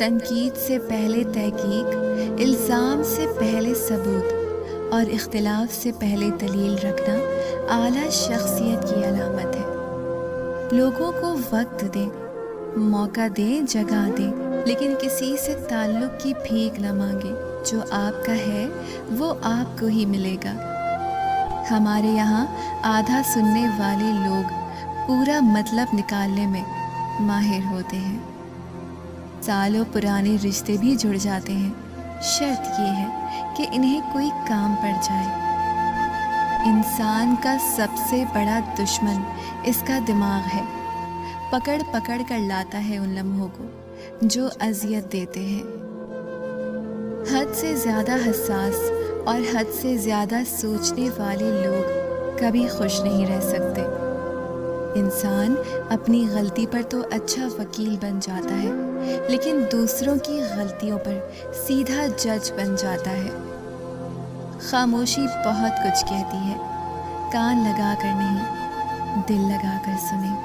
تنقید سے پہلے تحقیق، الزام سے پہلے ثبوت اور اختلاف سے پہلے دلیل رکھنا اعلیٰ شخصیت کی علامت ہے۔ لوگوں کو وقت دیں، موقع دیں، جگہ دیں، لیکن کسی سے تعلق کی بھیک نہ مانگیں۔ جو آپ کا ہے وہ آپ کو ہی ملے گا۔ ہمارے یہاں آدھا سننے والے لوگ پورا مطلب نکالنے میں ماہر ہوتے ہیں۔ سالوں پرانے رشتے بھی جڑ جاتے ہیں، شرط یہ ہے کہ انہیں کوئی کام پڑ جائے۔ انسان کا سب سے بڑا دشمن اس کا دماغ ہے۔ پکڑ پکڑ کر لاتا ہے ان لمحوں کو جو اذیت دیتے ہیں۔ حد سے زیادہ حساس اور حد سے زیادہ سوچنے والے لوگ کبھی خوش نہیں رہ سکتے۔ انسان اپنی غلطی پر تو اچھا وکیل بن جاتا ہے، لیکن دوسروں کی غلطیوں پر سیدھا جج بن جاتا ہے۔ خاموشی بہت کچھ کہتی ہے، کان لگا کر نہیں، دل لگا کر سنیں۔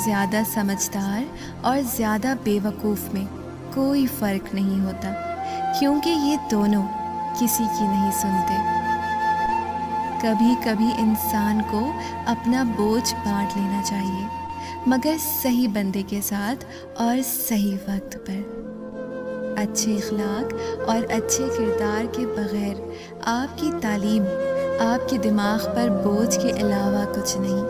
زیادہ سمجھدار اور زیادہ بے وقوف میں کوئی فرق نہیں ہوتا، کیونکہ یہ دونوں کسی کی نہیں سنتے۔ کبھی کبھی انسان کو اپنا بوجھ بانٹ لینا چاہیے، مگر صحیح بندے کے ساتھ اور صحیح وقت پر۔ اچھے اخلاق اور اچھے کردار کے بغیر آپ کی تعلیم آپ کے دماغ پر بوجھ کے علاوہ کچھ نہیں،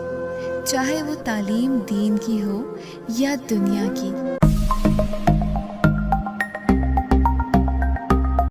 چاہے وہ تعلیم دین کی ہو یا دنیا کی۔